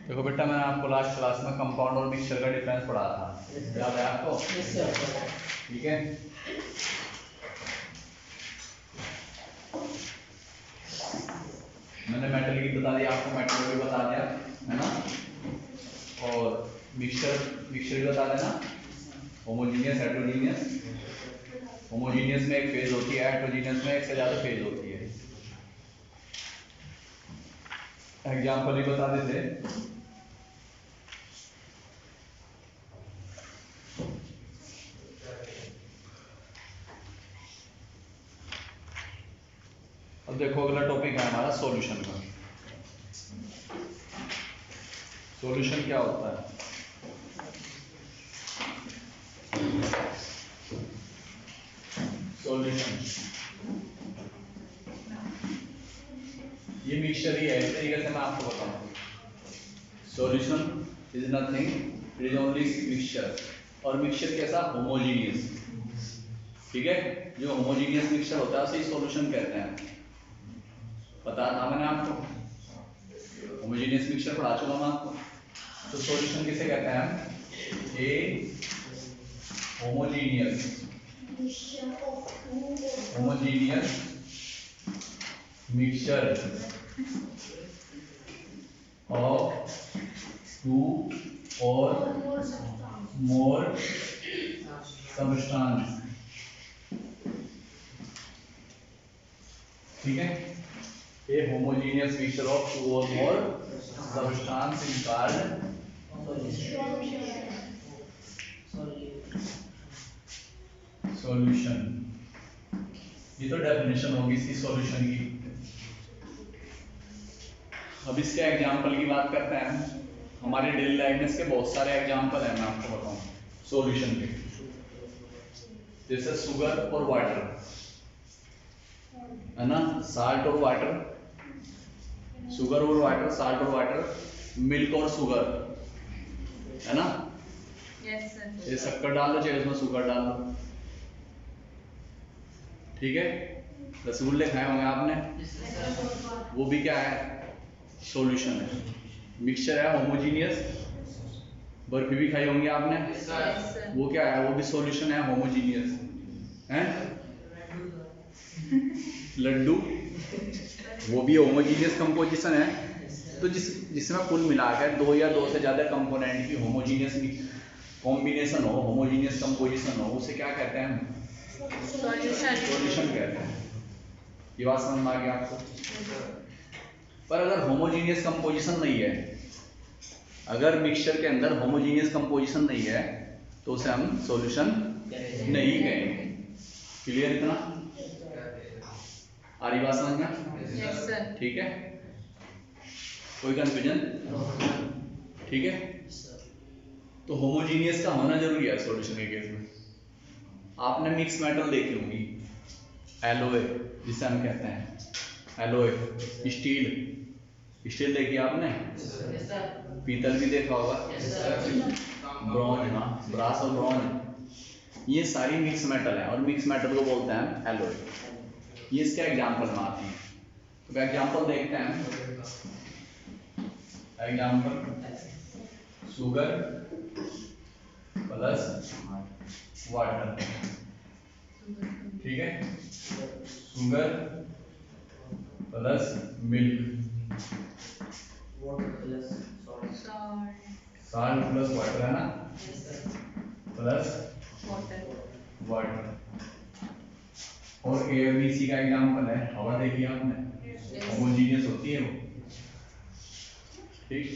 देखो बेटा, मैंने आपको लास्ट क्लास में कंपाउंड और मिक्सचर का डिफरेंस पढ़ा था, याद है आपको? ठीक है। मैंने मेटल की बता दिया आपको, मेटल भी बता दिया है ना, और मिक्सचर भी बता देना। Homogeneous, heterogeneous. होमोजीनियस में एक फेज होती है, हेटेरोजीनियस में एक से ज्यादा फेज होती है। एग्जाम्पल भी बता देते। अब देखो, अगला टॉपिक है हमारा सॉल्यूशन का। सॉल्यूशन क्या होता है? सॉल्यूशन ये मिक्सचर ही है, इस तरीके से मैं आपको बताऊं। Solution is nothing, it is only mixture. और मिक्सचर कैसा? होमोजीनियस। ठीक है, जो होमोजीनियस मिक्सचर होता है उसे सॉल्यूशन कहते हैं। पता था मैंने आपको, होमोजीनियस मिक्सचर पढ़ा चुका मैं आपको। तो सॉल्यूशन किसे कहते हैं हम? A homogeneous mixture of two or more substance। ठीक है, a homogeneous mixture of two or more substance is called solution। ये तो डेफिनेशन होगी इसकी सॉल्यूशन की। अब इसके एग्जाम्पल की बात करते हैं। हमारे डेली लाइफ में इसके बहुत सारे एग्जाम्पल हैं, मैं आपको बताऊं सॉल्यूशन के। जैसे शुगर और वाटर, है ना, साल्ट और वाटर, शुगर और वाटर, साल्ट और वाटर, मिल्क और शुगर, है ना। Yes sir. ये शक्कर डाल दो चाहे उसमें शुगर डाल दो। ठीक है, रसगुल्ले खाए होंगे आपने, वो भी क्या है? सॉल्यूशन है। मिक्सचर है होमोजीनियस। बर्फी भी खाई होंगी आपने, वो क्या है? वो भी सॉल्यूशन है, होमोजीनियस है। लड्डू, वो भी होमोजीनियस कंपोजिशन है। तो जिसमें कुल मिलाकर दो या दो से ज्यादा कंपोनेंट की होमोजीनियस कॉम्बिनेशन हो, होमोजीनियस कंपोजिशन हो, उसे क्या कहते हैं हम? सॉल्यूशन कहते हैं। ये बात समझ में आ गई आपको? पर अगर होमोजीनियस कंपोजिशन नहीं है, अगर मिक्सचर के अंदर होमोजीनियस कंपोजिशन नहीं है, तो उसे हम सॉल्यूशन नहीं कहेंगे। क्लियर इतना? आ रही बात समझ में? Yes sir. ठीक है, कोई कंफ्यूजन? ठीक है, तो होमोजीनियस का होना जरूरी है सॉल्यूशन के केस में। आपने मिक्स मेटल देखी होंगी, एलोए जिसे हम कहते हैं, एलोए, स्टील देखी आपने? पीतल भी देखा होगा, ब्रॉन्ज, हाँ, ब्रास और ब्रॉन्ज, ये सारी मिक्स मेटल है और मिक्स मेटल को बोलते हैं एलोय। ये इसके एग्जाम्पल में आती है। तो एग्जाम्पल देखते हैं। Example, sugar plus water. ठीक है, sugar plus milk, salt plus water, है ना, प्लस वाटर। और एबीसी का एग्जांपल है हवा, देखिए आपने, होमोजीनियस होती है वो। ठीक,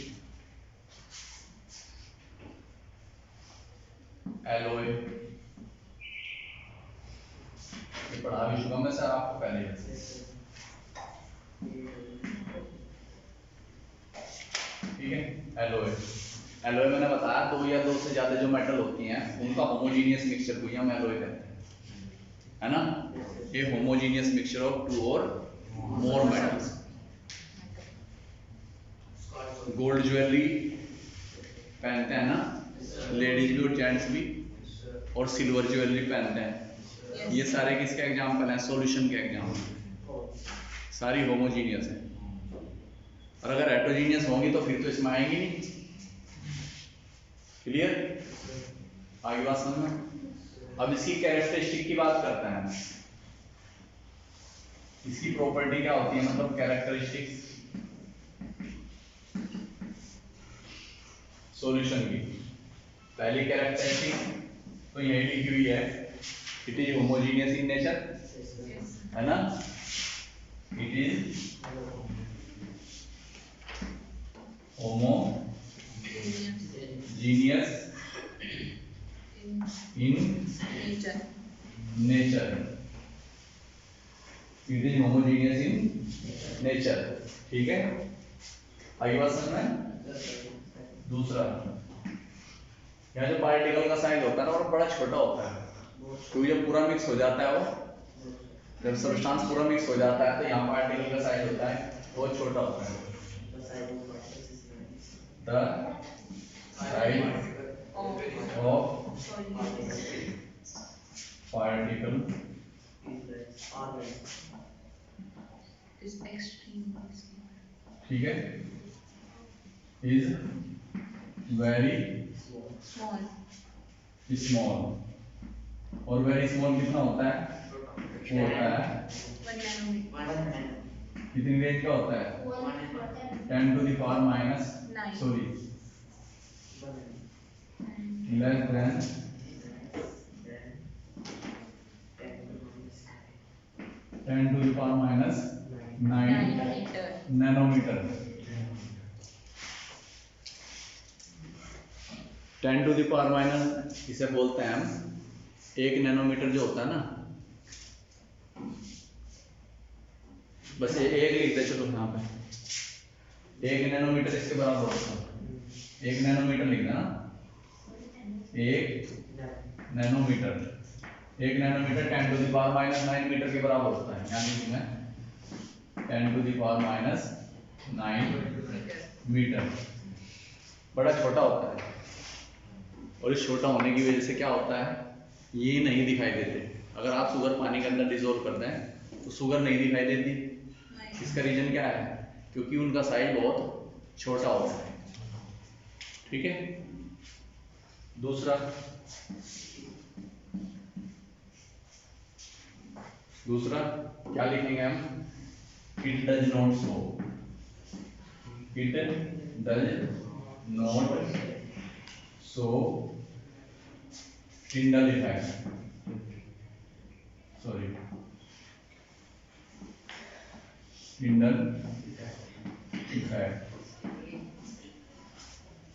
एलोय, ये पढ़ा भी चुका मैं सर आपको पहले। ठीक है, एलोय, एलोय मैंने बताया दो या दो से ज्यादा जो मेटल होती हैं उनका होमोजीनियस मिक्सचर को हम एलोय कहते हैं, है ना। ये होमोजीनियस मिक्सचर ऑफ टू और मोर मेटल्स। गोल्ड ज्वेलरी पहनते हैं ना लेडीज भी और जेंट्स भी, और सिल्वर ज्वेलरी पहनते हैं। ये सारे किसके एग्जाम्पल हैं? सॉल्यूशन के एग्जाम्पल। सारी होमोजीनियस है। और अगर हेटेरोजीनियस होंगी तो फिर तो इसमें आएंगी नहीं। क्लियर? आगे बात समझना। अब इसकी कैरेक्टरिस्टिक की बात करते हैं। इसकी प्रॉपर्टी क्या होती है, मतलब कैरेक्टरिस्टिक्स सॉल्यूशन की। पहली कैरेक्टरिस्टिक तो यही लिखी हुई है, it is homogeneous in nature, है ना? It is homogeneous in nature. It is homogeneous in nature. ठीक है, आगे बात समझ में। दूसरा, यहाँ जो पार्टिकल का साइज होता है ना वो बड़ा छोटा होता है, क्योंकि जब पूरा मिक्स हो जाता है, वो जब सब्सटेंस पूरा मिक्स हो जाता है तो यहाँ पार्टिकल का साइज होता है बहुत छोटा होता है। The size of particle is extremely ठीक है, is very small. small। और वेरी स्मॉल कितना होता है? वो होता है 1 nanometer. कितनी रेंज का होता है? 10 to the power minus 9. Sorry less than 10 to the power minus 9 nanometer. Nanometre. 10 to the power minus इसे बोलते हैं हम 1 नैनोमीटर जो होता है ना, बस ये एक लिख दे चलो यहाँ पे, 1 नैनोमीटर इसके बराबर होता है। 1 नैनोमीटर लिख देना, 1 nanometre 10 to the power minus 9 metre के बराबर होता है, यानी कि मैं 10 to the power minus 9 metre. बड़ा छोटा होता है, और इस छोटा होने की वजह से क्या होता है, ये नहीं दिखाई देते। अगर आप शुगर पानी के अंदर डिसॉल्व करते हैं तो शुगर नहीं दिखाई देती। इसका रीजन क्या है? क्योंकि उनका साइज बहुत छोटा होता है। ठीक है, दूसरा क्या लिखेंगे हम? It does not show, it does not show Tyndall effect, sorry Tyndall effect,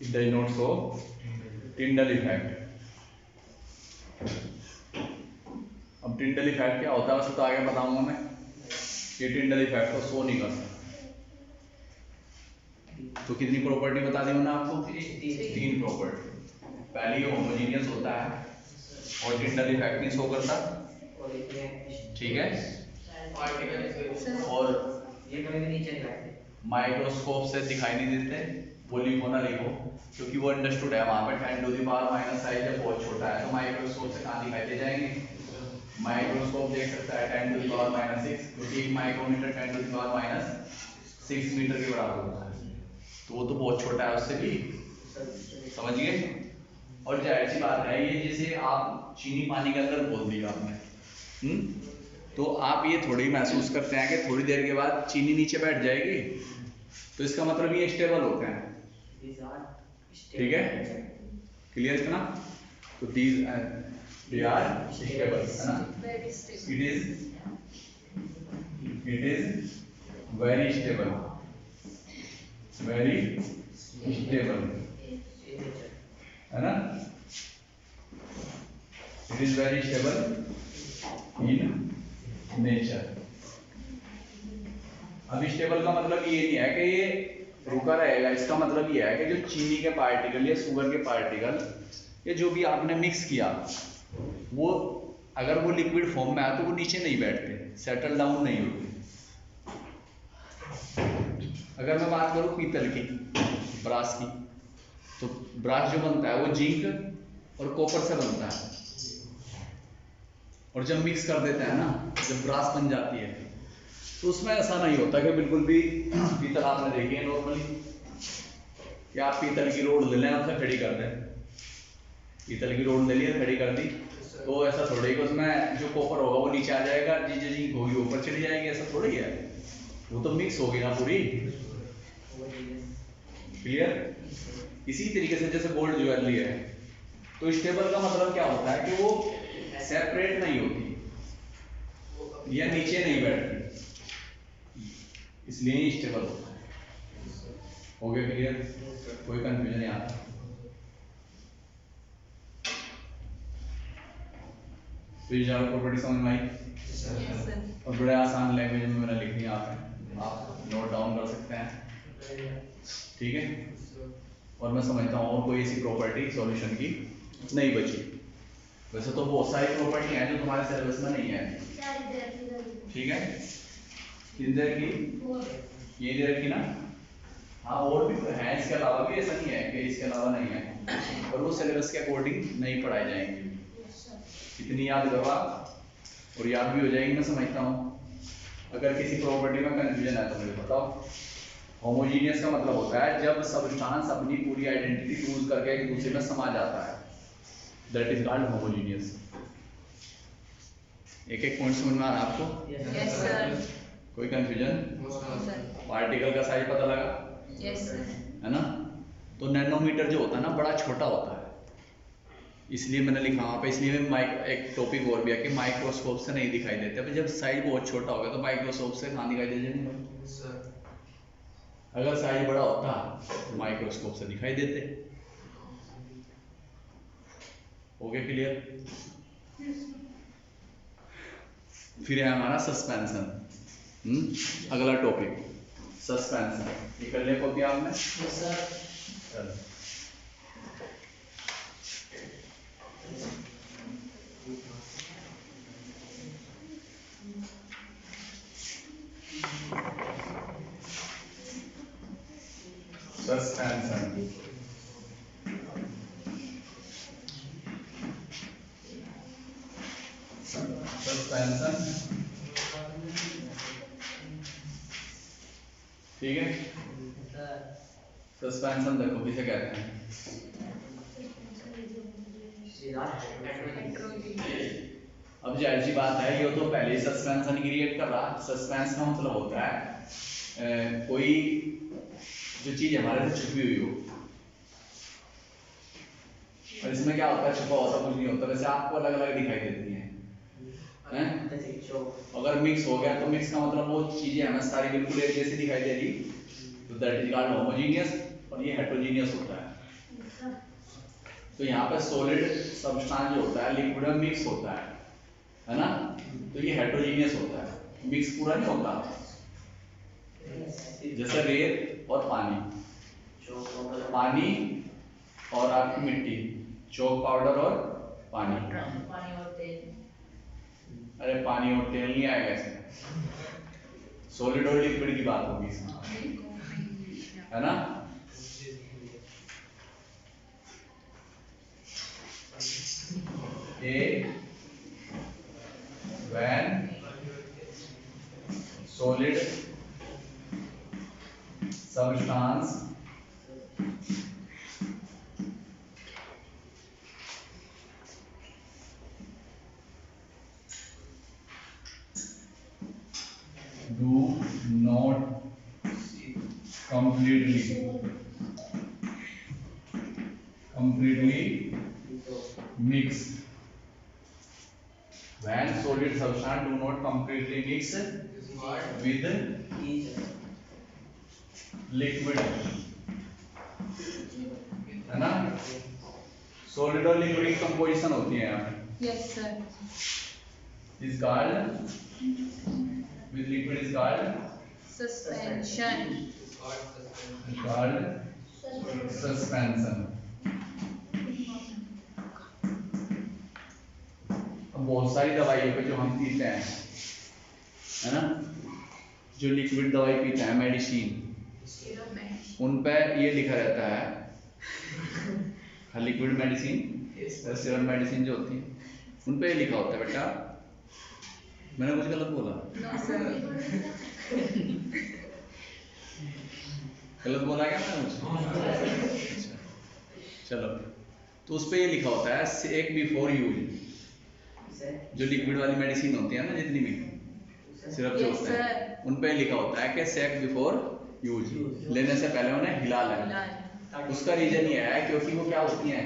it does not show Tyndall effect. अब टिंडल इफेक्ट क्या होता है उसको तो आगे बताऊंगा मैं। ये टिंडल इफेक्ट को शो नहीं करता। तो कितनी प्रॉपर्टी बता दी मैंने आपको? 3 प्रॉपर्टी। पहली ये होमोजीनियस होता है और टिंडल इफेक्ट नहीं शो करता, ठीक है, और ये कभी भी नीचे नहीं रखते, माइक्रोस्कोप से दिखाई नहीं देते। वो लिखो ना लिखो, क्योंकि वो अंडरस्टूड है वहां पे 10 to the power minus size जब बहुत छोटा है तो माइक्रोस्कोप से कहाँ दिखाई दे जाएंगे? माइक्रोस्कोप देख सकता है 10 to the power minus 6, क्योंकि 1 micrometre 10 to the power minus 6 metre के बराबर होता है, तो वो तो बहुत छोटा है उससे भी, समझिए। और जाहिर सी बात है, ये जैसे आप चीनी पानी के अंदर बोल दिया आपने, तो आप ये थोड़ी महसूस करते हैं कि थोड़ी देर के बाद चीनी नीचे बैठ जाएगी, तो इसका मतलब ये स्टेबल होते हैं। ठीक है, क्लियर इतना? तो दीज दे आर स्टेबल, है ना? Very stable. It is very stable, very stable, है ना? It is very stable in nature. अब स्टेबल का मतलब ये नहीं है कि ये रुका रहेगा, इसका मतलब ये है कि जो चीनी के पार्टिकल या शुगर के पार्टिकल या जो भी आपने मिक्स किया, वो अगर वो लिक्विड फॉर्म में आए तो वो नीचे नहीं बैठते, सेटल डाउन नहीं होते। अगर मैं बात करूं पीतल की, ब्रास की, तो ब्रास जो बनता है वो जिंक और कॉपर से बनता है, और जब मिक्स कर देते हैं ना, जब ब्रास बन जाती है तो उसमें ऐसा नहीं होता कि बिल्कुल भी पीतल आपने देखी है नॉर्मली कि आप पीतल की रोड ले लें उसमें खड़ी कर दें, पीतल की रोड ले ली खड़ी कर दी तो ऐसा थोड़ी कि उसमें जो कॉपर होगा वो नीचे आ जाएगा, जी होगी ऊपर चली जाएगी, ऐसा थोड़ी है, वो तो मिक्स होगी ना पूरी। क्लियर? इसी तरीके से जैसे गोल्ड ज्वेलरी है तो स्टेबल का मतलब क्या होता है कि वो सेपरेट नहीं होती या नीचे नहीं बैठती, इसलिए ही स्टेबल होता है। हो गया क्लियर? कोई कंफ्यूजन यहाँ पर? तो ये जनरल प्रॉपर्टी समझ में आई? Yes, sir. और बड़े आसान लैंग्वेज में मैंने लिख दिया यहाँ पे, आप नोट डाउन कर सकते हैं। ठीक है? और मैं समझता हूँ और कोई ऐसी प्रॉपर्टी सॉल्यूशन की नहीं बची। वैसे तो बहुत सारी प्रॉपर्टी हैं जो तुम्हारे सिलेबस में नहीं है। ठीक है? इधर की ये इधर की ना, हाँ और भी तो है इसके अलावा भी, ऐसा नहीं है कि इसके अलावा नहीं है, और वो सिलेबस के अकॉर्डिंग नहीं पढ़ाई जाएंगी। इतनी याद करो आप और याद भी हो जाएगी, मैं समझता हूँ। अगर किसी प्रॉपर्टी में कंफ्यूजन है तो मुझे बताओ। होमोजीनियस का मतलब होता है जब सबस्टांस अपनी पूरी आइडेंटिटी लूज करके एक दूसरे में समा जाता है, दैट इज कॉल्ड होमोजीनियस। एक एक पॉइंट समझ में आ रहा है आपको? Yes, sir. कोई कंफ्यूजन? Sir. पार्टिकल का साइज पता लगा Yes, sir. है ना? तो नैनोमीटर जो होता है ना बड़ा छोटा होता है, इसलिए मैंने लिखा वहाँ पे, इसलिए एक टॉपिक और भी है कि माइक्रोस्कोप से नहीं दिखाई देते। अब जब साइज बहुत छोटा होगा तो माइक्रोस्कोप से कहाँ दिखाई दे जाएंगे? अगर साइज बड़ा होता तो माइक्रोस्कोप से दिखाई देते। हो गया क्लियर? फिर है हमारा सस्पेंशन। अगला टॉपिक सस्पेंशन। ये कर लिया कॉपी आपने? चलो सस्पेंशन। सस्पेंशन ठीक है? सस्पेंशन देखो किसे कहते हैं? अब जाहिर सी बात है, ये तो पहले ही सस्पेंशन क्रिएट कर रहा। सस्पेंस का मतलब होता है कोई जो चीज हमारे से छुपी हुई हो, और इसमें क्या होता है छुपा होता कुछ नहीं होता, वैसे आपको अलग अलग दिखाई देती हैं। अगर मिक्स हो गया तो मिक्स का मतलब वो चीजें हमें सारी बिल्कुल एक जैसी दिखाई दे रही, तो दैट इज कॉल्ड होमोजीनियस, और ये हेटेरोजीनियस होता है। तो यहाँ पे सॉलिड सब्सटेंस जो होता है लिक्विड में मिक्स होता है ना? तो ये हेटेरोजीनियस होता है, मिक्स पूरा नहीं होता। जैसे रेत और पानी और आपकी मिट्टी, चौक पाउडर और पानी। अरे पानी और तेल नहीं आएगा इसमें, सॉलिड और लिक्विड की बात होगी इसमें, है ना? when solid substance do not completely mix. When solid substance do not completely mix with liquid, है ना? सॉलिड और लिक्विड की कंपोजिशन होती है यहाँ। Yes, sir. Is called with liquid is called Suspension. suspension. अब बहुत सारी दवाइयों पे जो हम पीते हैं, है ना, जो लिक्विड दवाई पीते हैं मेडिसिन, उन पे ये लिखा रहता है, लिक्विड मेडिसिन सिरप मेडिसिन जो होती है उन पे ये लिखा होता है बेटा मैंने कुछ गलत बोला? No sir. गलत बोला क्या मैंने कुछ? अच्छा, चलो, तो उस पे ये लिखा होता है सेक बिफोर यूज। जो लिक्विड वाली मेडिसिन होती है ना, जितनी भी सिरप जो Yes, होता है, sir. उन पे लिखा होता है कि सेक बिफोर यूज, लेने से पहले उन्हें हिला लेना। None. उसका रीजन ये है क्योंकि वो क्या होती हैं,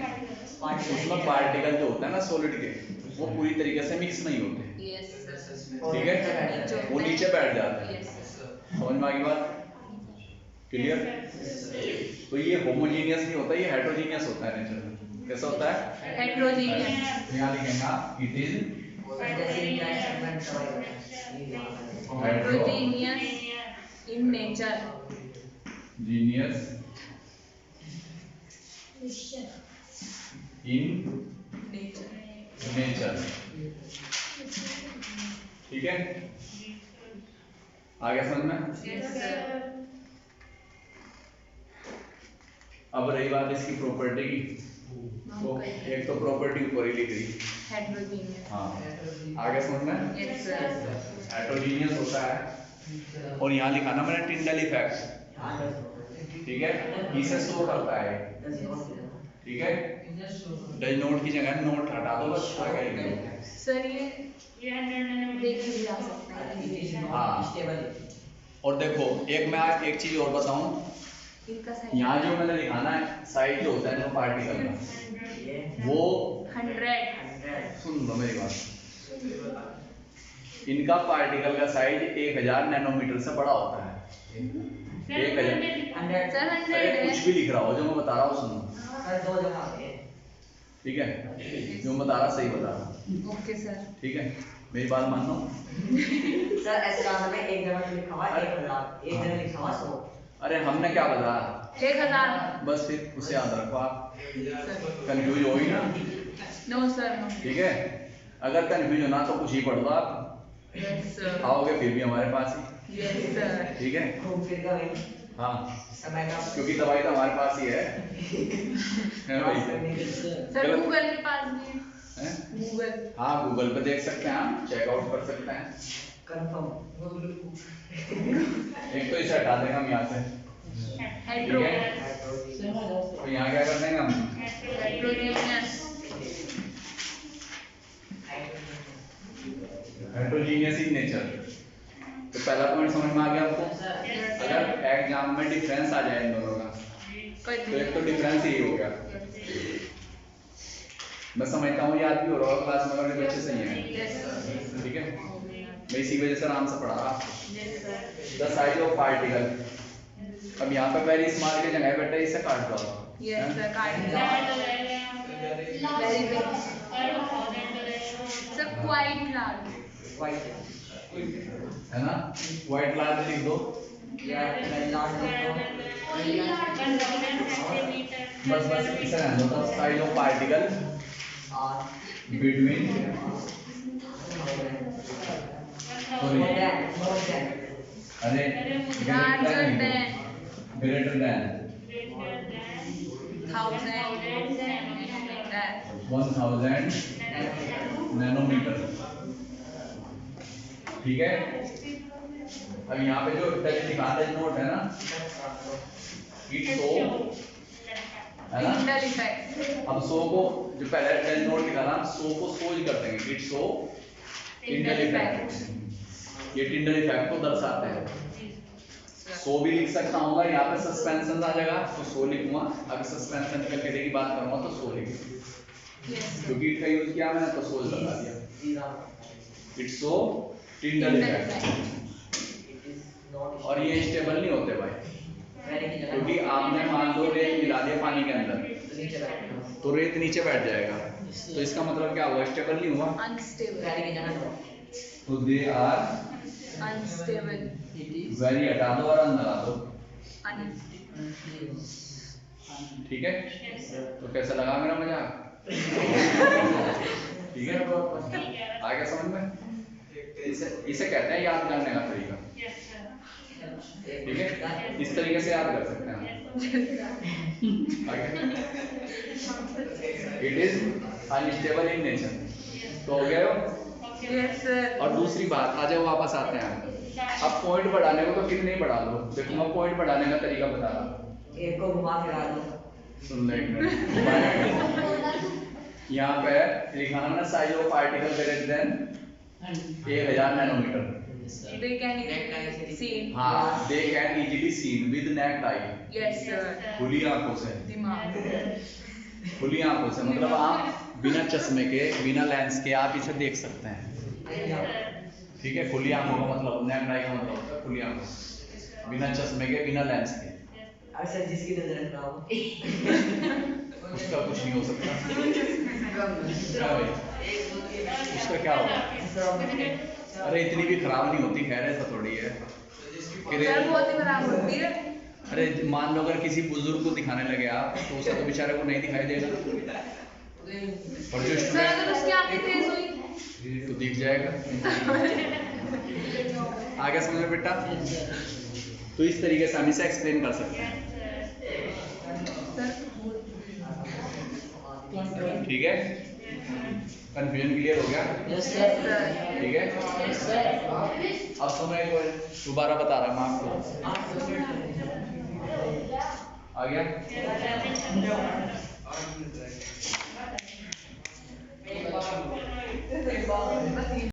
उसमें पार्टिकल जो होता है ना सॉलिड के, वो पूरी तरीके से मिक्स नहीं होते, Yes, sir. ठीक है, वो नीचे बैठ जाते हैं। Yes, sir. समझ में आ गई बात? क्लियर? तो ये होमोजीनियस नहीं होता, ये हेटेरोजीनियस होता है नेचर में। कैसा होता है? Heterogeneous. यहाँ लिखेंगे it is Heterogeneous in nature. Genius in Nature. Nature, ठीक है, आ गया समझ में? Yes, sir. अब रही बात इसकी प्रॉपर्टी की, तो एक तो प्रॉपर्टी ऊपर ही लिख रही, Heterogeneous. हाँ, आ गया समझ में? Yes, sir. हेटेरोजीनियस होता है, और यहाँ लिखा ना मैंने टिंडल इफेक्ट, ठीक है, इसे शो करता है, ठीक है, डज नोट की जगह नोट हटा दो, बस आगे लिख दो। सर ये देखे भी जा सकता है। हाँ, और देखो एक मैं एक चीज और बताऊं, इनका यहाँ जो मैंने लिखा ना साइज जो होता है ना पार्टिकल का, वो 100. सुन लो मेरी बात, इनका पार्टिकल का साइज 1000 नैनोमीटर से बड़ा होता है। 1000, सर अरे 100 कुछ भी लिख रहा हो, जो मैं बता रहा हूँ सुनो, सर ठीक है, जो मैं बता रहा सही बता रहा, ओके सर. ठीक है, मेरी बात मान लो। ऐसे काम में एक जगह पे लिखा हुआ 1000, एक जगह लिखा हुआ 100। अरे हमने क्या बताया, 1000. बस फिर उसे याद रखो आप, कंफ्यूज हो ही ना, नो सर. नो. ठीक है, अगर कंफ्यूज होना तो कुछ ही पढ़ लो आप, यस सर. आओगे फिर भी हमारे पास ही, यस सर. ठीक है, घूम फिर का वही हाँ, समय का क्योंकि दवाई तो हमारे पास ही है भाई, सर गूगल के पास भी हैं? गूगल. हाँ, गूगल पे देख सकते हैं, आप चेकआउट कर सकते हैं, कंफर्म एक तो इसे हटा देंगे हम यहाँ से, हेट्रो. ठीक है, तो यहाँ क्या कर देंगे हम, हेट्रोजेनियस. Heterogeneous in nature. तो पहला पॉइंट समझ में आ गया आपको? अगर एग्जाम में डिफरेंस आ जाए इन दोनों का, तो एक तो डिफरेंस यही हो गया, मैं समझता हूँ याद भी हो रहा होगा क्लास में, अगर बच्चे सही हैं, ठीक है, मैं इसी वजह से आराम से पढ़ा रहा आपको। द साइज ऑफ पार्टिकल, अब यहाँ पे वेरी स्मॉल की जगह बेटा इसे काट दो, yes sir. Card. Very big. Sir quite large. White है ना, व्हाइट लार्ज लिख दो, या लार्ज बस बस इसे रहने दो, द साइज ऑफ पार्टिकल और बिटवीन, मोर देन अरे larger than greater than 1000 nanometre, ठीक है। अब यहाँ पे जो लिखा नोट है ना, इट सो, है ना, टिंडल इफेक्ट. अब सो को जो पहले टेल नोट लिखा था, सो को सोज कर देंगे, इट सो टिंडल इफेक्ट, ये टिंडल इफेक्ट को दर्शाते हैं। सो भी लिख सकता हूँ, यहाँ पे सस्पेंशन आ जाएगा तो सो लिखूंगा, अगर सस्पेंशन कैटेगरी की बात करूंगा तो सो लिखूंगा, क्योंकि इट का यूज किया मैंने तो सोज लगा दिया, इट सो टिंडल इफेक्ट। और ये स्टेबल नहीं होते भाई, क्योंकि आपने मान लो रेत मिला दिया पानी के अंदर तो रेत नीचे बैठ जाएगा, तो इसका मतलब क्या हुआ, स्टेबल नहीं हुआ, अनस्टेबल. तो दे आर अनस्टेबल. वेरी, हटा दो और अंदर आ दो, ठीक है। तो कैसा लगा मेरा मजाक, ठीक है, आ गया समझ में? इसे कहते हैं याद करने का तरीका, ठीक है, इस तरीके से याद कर सकते हैं आगे। It is unstable in nature, तो हो गया हो, Yes, sir. और दूसरी बात, आ जाओ वापस आते हैं। अब पॉइंट बढ़ाने को तो कितने ही बढ़ा लो। देखो मैं पॉइंट बढ़ाने का तरीका बता रहा हूँ। एक को घुमा फिरा दो। सुन लो एक मिनट। यहाँ पे लिखा है ना size of particle greater than 1000 nanometre. They can see. हाँ, they can easily seen with naked eye। Yes, sir. खुली आंखों से। दिमाग. खुली आंखों से मतलब आप बिना चश्मे के, बिना लेंस के आप इसे देख सकते हैं। ठीक है, खुली आंखों का मतलब नेक्ड आई का मतलब होता है खुली आंखों, बिना चश्मे के, बिना लेंस के। अच्छा, जिसकी नजर खराब हो उसका कुछ नहीं हो सकता। क्या भाई? उसका क्या होगा? अरे इतनी भी खराब नहीं होती, खैर ऐसा थोड़ी है। सर बहुत ही खराब होती है। अरे मान लो अगर किसी बुजुर्ग को दिखाने लगे आप, तो उसे तो बेचारे को नहीं दिखाई देगा। और जो सर अगर उसकी आंखें तेज हुई तो दिख जाएगा। आगे समझ में बेटा? तो इस तरीके से हम इसे एक्सप्लेन कर सकते हैं। ठीक है, कंफ्यूजन क्लियर हो गया? Yes sir. ठीक है, अब तो मैं एक बार दोबारा बता रहा हूँ आपको। आ गया?